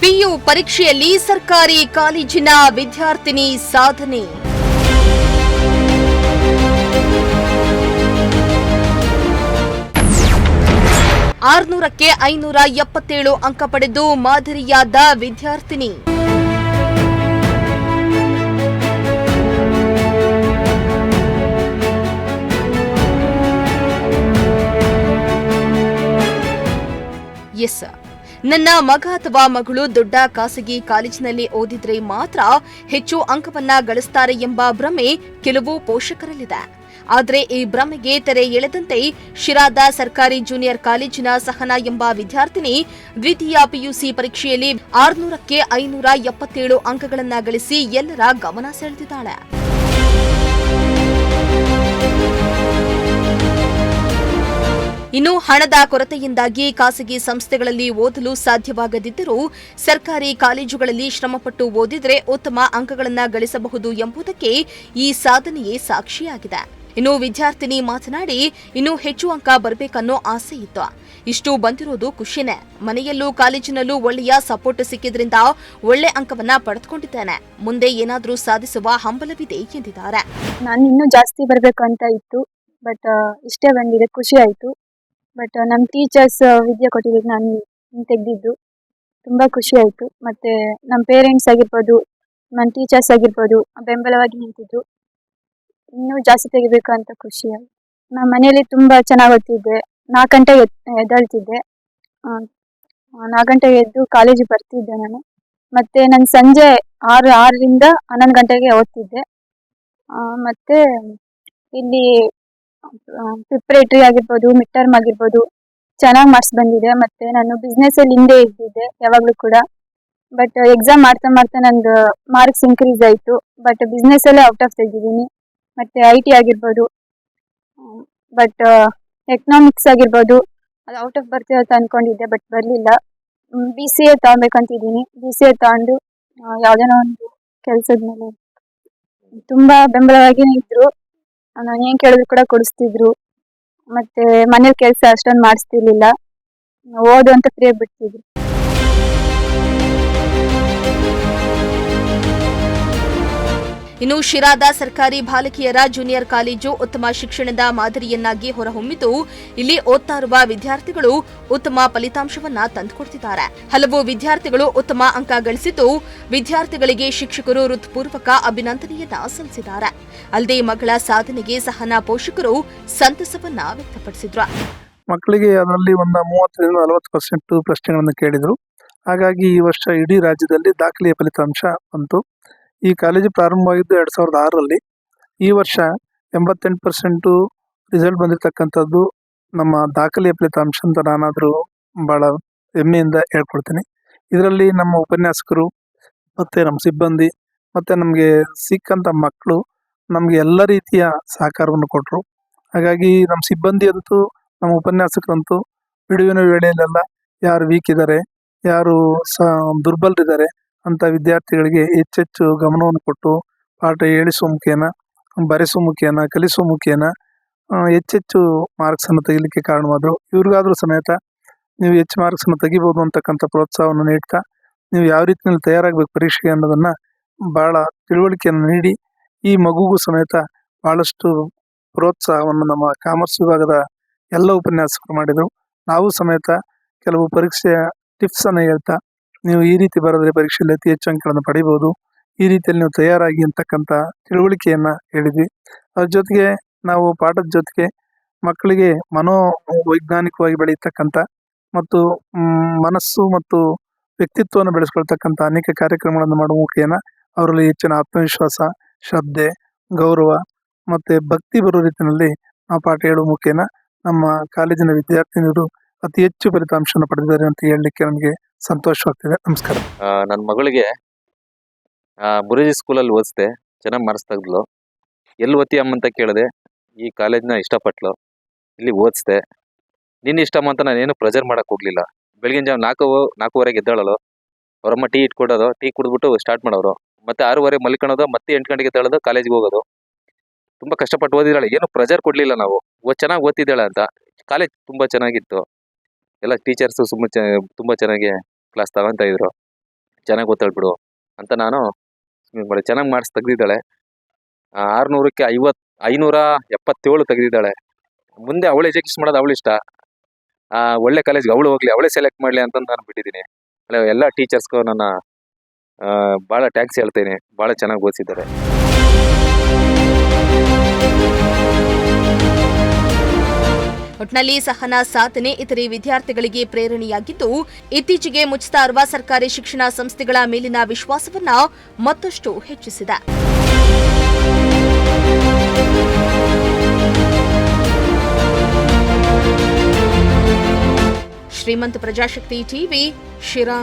PU ಪರೀಕ್ಷೆಯಲ್ಲಿ ಸರ್ಕಾರಿ ಕಾಲೇಜಿನ ವಿದ್ಯಾರ್ಥಿನಿ ಸಾಧನೆ. ಆರ್ನೂರಕ್ಕೆ 577 ಅಂಕ ಪಡೆದು ಮಾದರಿಯಾದ ವಿದ್ಯಾರ್ಥಿನಿ. ಎಸ್, ನನ್ನ ಮಗ ಅಥವಾ ಮಗಳು ದೊಡ್ಡ ಖಾಸಗಿ ಕಾಲೇಜಿನಲ್ಲಿ ಓದಿದ್ರೆ ಮಾತ್ರ ಹೆಚ್ಚು ಅಂಕವನ್ನ ಗಳಿಸ್ತಾರೆ ಎಂಬ ಭ್ರಮೆ ಕೆಲವು ಪೋಷಕರಲ್ಲಿದೆ. ಆದರೆ ಈ ಭ್ರಮೆಗೆ ತೆರೆ ಎಳೆದಂತೆ ಶಿರಾದ ಸರ್ಕಾರಿ ಜೂನಿಯರ್ ಕಾಲೇಜಿನ ಸಹನಾ ಎಂಬ ವಿದ್ಯಾರ್ಥಿನಿ ದ್ವಿತೀಯ ಪಿಯುಸಿ ಪರೀಕ್ಷೆಯಲ್ಲಿ 600ಕ್ಕೆ 577 ಅಂಕಗಳನ್ನು ಗಳಿಸಿ ಎಲ್ಲರ ಗಮನ ಸೆಳೆದಿದ್ದಾಳೆ. ಇನ್ನು ಹಣದ ಕೊರತೆಯಿಂದಾಗಿ ಖಾಸಗಿ ಸಂಸ್ಥೆಗಳಲ್ಲಿ ಓದಲು ಸಾಧ್ಯವಾಗದಿದ್ದರೂ ಸರ್ಕಾರಿ ಕಾಲೇಜುಗಳಲ್ಲಿ ಶ್ರಮಪಟ್ಟು ಓದಿದರೆ ಉತ್ತಮ ಅಂಕಗಳನ್ನು ಗಳಿಸಬಹುದು ಎಂಬುದಕ್ಕೆ ಈ ಸಾಧನೆಯೇ ಸಾಕ್ಷಿಯಾಗಿದೆ. ಇನ್ನು ವಿದ್ಯಾರ್ಥಿನಿ ಮಾತನಾಡಿ, ಇನ್ನೂ ಹೆಚ್ಚು ಅಂಕ ಬರಬೇಕನ್ನೋ ಆಸೆ ಇತ್ತು. ಇಷ್ಟು ಬಂದಿರೋದು ಖುಷಿನೇ. ಮನೆಯಲ್ಲೂ ಕಾಲೇಜಿನಲ್ಲೂ ಒಳ್ಳೆಯ ಸಪೋರ್ಟ್ ಸಿಕ್ಕಿದ್ರಿಂದ ಒಳ್ಳೆ ಅಂಕವನ್ನ ಪಡೆದುಕೊಂಡಿದ್ದೇನೆ. ಮುಂದೆ ಏನಾದರೂ ಸಾಧಿಸುವ ಹಂಬಲವಿದೆ ಎಂದಿದ್ದಾರೆ. ನಾನು ಇನ್ನೂ ಜಾಸ್ತಿ ಬರಬೇಕು ಅಂತ ಇತ್ತು, ಬಟ್ ಇಷ್ಟೇ ಬಂದಿದೆ, ಖುಷಿ ಆಯಿತು. ಬಟ್ ನಮ್ಮ ಟೀಚರ್ಸ್ ವಿದ್ಯೆ ಕೊಟ್ಟಿದ್ದಕ್ಕೆ ನಾನು ತೆಗೆದಿದ್ದು ತುಂಬ ಖುಷಿ ಆಯಿತು. ಮತ್ತು ನಮ್ಮ ಪೇರೆಂಟ್ಸ್ ಆಗಿರ್ಬೋದು, ನನ್ನ ಟೀಚರ್ಸ್ ಆಗಿರ್ಬೋದು ಬೆಂಬಲವಾಗಿ ನಿಂತಿದ್ದು. ಇನ್ನೂ ಜಾಸ್ತಿ ತೆಗಿಬೇಕು ಅಂತ ಖುಷಿ ಆಯಿತು. ನಮ್ಮ ಮನೆಯಲ್ಲಿ ತುಂಬ ಚೆನ್ನಾಗಿ ಓದ್ತಿದ್ದೆ. 4 ಗಂಟೆಗೆ ಎದ್ದೇಳ್ತಿದ್ದೆ. 4 ಗಂಟೆಗೆ ಎದ್ದು ಕಾಲೇಜಿಗೆ ಬರ್ತಿದ್ದೆ ನಾನು. ಮತ್ತು ನಾನು ಸಂಜೆ 6ರಿಂದ 11 ಗಂಟೆಗೆ ಓದ್ತಿದ್ದೆ. ಮತ್ತು ಇಲ್ಲಿ ಪ್ರಿಪ್ರೇಟರಿ ಆಗಿರ್ಬೋದು, ಮಿಡ್ ಟರ್ಮ್ ಆಗಿರ್ಬೋದು ಚೆನ್ನಾಗಿ ಮಾರ್ಕ್ಸ್ ಬಂದಿದೆ. ಮತ್ತು ನಾನು ಬಿಸ್ನೆಸ್ಸಲ್ಲಿ ಹಿಂದೆ ಇದ್ದಿದ್ದೆ ಯಾವಾಗಲೂ ಕೂಡ. ಬಟ್ ಎಕ್ಸಾಮ್ ಮಾಡ್ತಾ ನಂದು ಮಾರ್ಕ್ಸ್ ಇನ್ಕ್ರೀಸ್ ಆಯಿತು. ಬಟ್ ಬಿಸ್ನೆಸ್ಸಲ್ಲೇ ಔಟ್ ಆಫ್ ತೆಗೆದಿದ್ದೀನಿ. ಮತ್ತು IT ಆಗಿರ್ಬೋದು, ಬಟ್ ಎಕನಾಮಿಕ್ಸ್ ಆಗಿರ್ಬೋದು ಅದು ಔಟ್ ಆಫ್ ಬರ್ತೀವಿ ಅಂತ ಅಂದ್ಕೊಂಡಿದ್ದೆ, ಬಟ್ ಬರಲಿಲ್ಲ. BCA ತಗೊಬೇಕಂತಿದ್ದೀನಿ. BCA ತಗೊಂಡು ಯಾವುದೇನೋ ಒಂದು ಕೆಲಸದ ಮೇಲೆ ತುಂಬ ಬೆಂಬಲವಾಗಿ ಇದ್ದರು. ನಾನು ಏನು ಕೇಳಿದ್ರು ಕೂಡ ಕೊಡಿಸ್ತಿದ್ರು. ಮತ್ತು ಮನೇಲಿ ಕೆಲಸ ಅಷ್ಟೊಂದು ಮಾಡಿಸ್ತಿರ್ಲಿಲ್ಲ. ಓದು ಅಂತ ಫ್ರೀಯಾಗಿ ಬಿಡ್ತಿದ್ರು. ಇನ್ನು ಶಿರಾದ ಸರ್ಕಾರಿ ಬಾಲಕಿಯರ ಜೂನಿಯರ್ ಕಾಲೇಜು ಉತ್ತಮ ಶಿಕ್ಷಣದ ಮಾದರಿಯನ್ನಾಗಿ ಹೊರಹೊಮ್ಮಿದ್ದು, ಇಲ್ಲಿ ಓದ್ತಾ ಇರುವ ವಿದ್ಯಾರ್ಥಿಗಳು ಉತ್ತಮ ಫಲಿತಾಂಶವನ್ನ ತಂದುಕೊಡ್ತಿದ್ದಾರೆ. ಹಲವು ವಿದ್ಯಾರ್ಥಿಗಳು ಉತ್ತಮ ಅಂಕ ಗಳಿಸಿದ್ದು, ವಿದ್ಯಾರ್ಥಿಗಳಿಗೆ ಶಿಕ್ಷಕರು ಹೃತ್ಪೂರ್ವಕ ಅಭಿನಂದನೆಯನ್ನ ಸಲ್ಲಿಸಿದ್ದಾರೆ. ಅಲ್ಲದೆ ಮಗಳ ಸಾಧನೆಗೆ ಸಹನಾ ಪೋಷಕರು ಸಂತಸವನ್ನ ವ್ಯಕ್ತಪಡಿಸಿದ್ರು. ಮಕ್ಕಳಿಗೆ ಅದರಲ್ಲಿ ಒಂದು 30-40% ಪ್ರಶ್ನೆಗಳನ್ನು ಕೇಳಿದರು. ಹಾಗಾಗಿ ಈ ವರ್ಷ ಇಡೀ ರಾಜ್ಯದಲ್ಲಿ ದಾಖಲೆಯ ಫಲಿತಾಂಶ ಬಂತು. ಈ ಕಾಲೇಜು ಪ್ರಾರಂಭವಾಗಿದ್ದು 2006ರಲ್ಲಿ. ಈ ವರ್ಷ 88% ರಿಸಲ್ಟ್ ಬಂದಿರತಕ್ಕಂಥದ್ದು ನಮ್ಮ ದಾಖಲೆಯ ಫಲಿತಾಂಶ ಅಂತ ನಾನಾದರೂ ಭಾಳ ಹೆಮ್ಮೆಯಿಂದ ಹೇಳ್ಕೊಡ್ತೀನಿ. ಇದರಲ್ಲಿ ನಮ್ಮ ಉಪನ್ಯಾಸಕರು ಮತ್ತು ನಮ್ಮ ಸಿಬ್ಬಂದಿ ಮತ್ತು ನಮಗೆ ಸಿಕ್ಕಂಥ ಮಕ್ಕಳು ನಮಗೆ ಎಲ್ಲ ರೀತಿಯ ಸಹಕಾರವನ್ನು ಕೊಟ್ಟರು. ಹಾಗಾಗಿ ನಮ್ಮ ಸಿಬ್ಬಂದಿ ಅಂತೂ, ನಮ್ಮ ಉಪನ್ಯಾಸಕರಂತೂ ಬಿಡುವಿನ ವೇಳೆಯಲ್ಲೆಲ್ಲ ಯಾರು ವೀಕ್ ಇದ್ದಾರೆ, ಯಾರು ದುರ್ಬಲರಿದ್ದಾರೆ ಅಂಥ ವಿದ್ಯಾರ್ಥಿಗಳಿಗೆ ಹೆಚ್ಚೆಚ್ಚು ಗಮನವನ್ನು ಕೊಟ್ಟು ಪಾಠ ಹೇಳಿಸುವ ಮುಖೇನ, ಬರೆಸುವ ಮುಖೇನ, ಕಲಿಸುವ ಮುಖೇನ ಹೆಚ್ಚೆಚ್ಚು ಮಾರ್ಕ್ಸನ್ನು ತೆಗಿಲಿಕ್ಕೆ ಕಾರಣವಾದರು. ಇವ್ರಿಗಾದರೂ ಸಮೇತ ನೀವು ಹೆಚ್ಚು ಮಾರ್ಕ್ಸನ್ನು ತೆಗಿಬೋದು ಅಂತಕ್ಕಂಥ ಪ್ರೋತ್ಸಾಹವನ್ನು ನೀಡ್ತಾ, ನೀವು ಯಾವ ರೀತಿಯಲ್ಲಿ ತಯಾರಾಗಬೇಕು ಪರೀಕ್ಷೆಗೆ ಅನ್ನೋದನ್ನು ಭಾಳ ತಿಳುವಳಿಕೆಯನ್ನು ನೀಡಿ ಈ ಮಗುಗೂ ಸಮೇತ ಭಾಳಷ್ಟು ಪ್ರೋತ್ಸಾಹವನ್ನು ನಮ್ಮ ಕಾಮರ್ಸ್ ವಿಭಾಗದ ಎಲ್ಲ ಉಪನ್ಯಾಸಕರು ಮಾಡಿದರು. ನಾವು ಸಮೇತ ಕೆಲವು ಪರೀಕ್ಷೆಯ ಟಿಪ್ಸನ್ನು ಹೇಳ್ತಾ, ನೀವು ಈ ರೀತಿ ಬರೆದರೆ ಪರೀಕ್ಷೆಯಲ್ಲಿ ಅತಿ ಹೆಚ್ಚು ಅಂಕಗಳನ್ನು ಪಡಿಬೋದು, ಈ ರೀತಿಯಲ್ಲಿ ನೀವು ತಯಾರಾಗಿ ಅಂತಕ್ಕಂಥ ತಿಳುವಳಿಕೆಯನ್ನು ಹೇಳಿದ್ವಿ. ಅದ್ರ ಜೊತೆಗೆ ನಾವು ಪಾಠದ ಜೊತೆಗೆ ಮಕ್ಕಳಿಗೆ ಮನೋವೈಜ್ಞಾನಿಕವಾಗಿ ಬೆಳೆಯತಕ್ಕಂಥ ಮತ್ತು ಮನಸ್ಸು ಮತ್ತು ವ್ಯಕ್ತಿತ್ವವನ್ನು ಬೆಳೆಸ್ಕೊಳ್ತಕ್ಕಂಥ ಅನೇಕ ಕಾರ್ಯಕ್ರಮಗಳನ್ನು ಮಾಡುವ ಮುಖೇನ ಅವರಲ್ಲಿ ಹೆಚ್ಚಿನ ಆತ್ಮವಿಶ್ವಾಸ, ಶ್ರದ್ಧೆ, ಗೌರವ ಮತ್ತು ಭಕ್ತಿ ಬರೋ ರೀತಿಯಲ್ಲಿ ನಾವು ಪಾಠ ಹೇಳುವ ಮುಖೇನ ನಮ್ಮ ಕಾಲೇಜಿನ ವಿದ್ಯಾರ್ಥಿನಿಯರು ಅತಿ ಹೆಚ್ಚು ಫಲಿತಾಂಶವನ್ನು ಪಡೆದಿದ್ದಾರೆ ಅಂತ ಹೇಳಲಿಕ್ಕೆ ನನಗೆ ಸಂತೋಷವಾಗ್ತಿದೆ. ನಮಸ್ಕಾರ. ನನ್ನ ಮಗಳಿಗೆ ಮುರುಜಿ ಸ್ಕೂಲಲ್ಲಿ ಓದಿಸ್ದೆ. ಚೆನ್ನಾಗಿ ಮಾರ್ಕ್ಸ್ ತೆಗೆದ್ಲು. ಎಲ್ಲಿ ಓದ್ತೀಯ ಅಮ್ಮ ಅಂತ ಕೇಳಿದೆ. ಈ ಕಾಲೇಜ್ನ ಇಷ್ಟಪಟ್ಲು. ಇಲ್ಲಿ ಓದಿಸ್ದೆ. ನಿನ್ನ ಇಷ್ಟಮ್ಮ ಅಂತ ನಾನೇನು ಪ್ರೆಜರ್ ಮಾಡೋಕ್ಕೆ ಹೋಗಲಿಲ್ಲ. ಬೆಳಗಿನ ಜಾವ 4-4:15 ಎದ್ದೇಳೋಳು. ಅವರಮ್ಮ ಟೀ ಇಟ್ಕೊಡೋದು. ಟೀ ಕುಡಿದ್ಬಿಟ್ಟು ಸ್ಟಾರ್ಟ್ ಮಾಡೋರು. ಮತ್ತೆ 6:15 ಮಲ್ಕೊಳ್ಳೋದು. ಮತ್ತೆ 8 ಗಂಟೆಗೆ ಎದ್ದೇಳೋದು, ಕಾಲೇಜಿಗೆ ಹೋಗೋದು. ತುಂಬ ಕಷ್ಟಪಟ್ಟು ಓದಿದ್ದಾಳೆ. ಏನು ಪ್ರೆಜರ್ ಕೊಡಲಿಲ್ಲ ನಾವು. ಚೆನ್ನಾಗಿ ಓದ್ತಿದ್ದಾಳೆ ಅಂತ. ಕಾಲೇಜ್ ತುಂಬ ಚೆನ್ನಾಗಿತ್ತು. ಎಲ್ಲ ಟೀಚರ್ಸು ತುಂಬ ಚೆನ್ನಾಗಿ ಕ್ಲಾಸ್ ತಗೊತಾ ಇದ್ರು. ಚೆನ್ನಾಗಿ ಓದ್ತಾಳೆ ಬಿಡು ಅಂತ ನಾನು ಚೆನ್ನಾಗಿ ಮಾರ್ಕ್ಸ್ ತೆಗ್ದಿದ್ದಾಳೆ. 600ಕ್ಕೆ 577 ತೆಗ್ದಿದ್ದಾಳೆ. ಮುಂದೆ ಅವಳು ಎಜುಕೇಶನ್ ಮಾಡೋದು ಅವಳ ಇಷ್ಟ. ಒಳ್ಳೆ ಕಾಲೇಜ್ಗೆ ಅವಳು ಹೋಗ್ಲಿ, ಅವಳೇ ಸೆಲೆಕ್ಟ್ ಮಾಡಲಿ ಅಂತ ನಾನು ಬಿಟ್ಟಿದ್ದೀನಿ. ಎಲ್ಲ ಟೀಚರ್ಸ್ಗೂ ನನ್ನ ಭಾಳ ಟ್ಯಾಂಕ್ಸ್ ಹೇಳ್ತೇನೆ, ಭಾಳ ಚೆನ್ನಾಗಿ ಓದಿಸಿದ್ದಾರೆ. ಒಟ್ನಲ್ಲಿ ಸಹನಾ ಸಾಧನೆ ಇತರೆ ವಿದ್ಯಾರ್ಥಿಗಳಿಗೆ ಪ್ರೇರಣೆಯಾಗಿದ್ದು, ಇತ್ತೀಚೆಗೆ ಮುಚ್ತಾ ಇರುವ ಸರ್ಕಾರಿ ಶಿಕ್ಷಣ ಸಂಸ್ಥೆಗಳ ಮೇಲಿನ ವಿಶ್ವಾಸವನ್ನ ಮತ್ತಷ್ಟು ಹೆಚ್ಚಿಸಿದೆ. ಶ್ರೀಮಂತ ಪ್ರಜಾಶಕ್ತಿ ಟಿವಿ, ಶಿರಾ.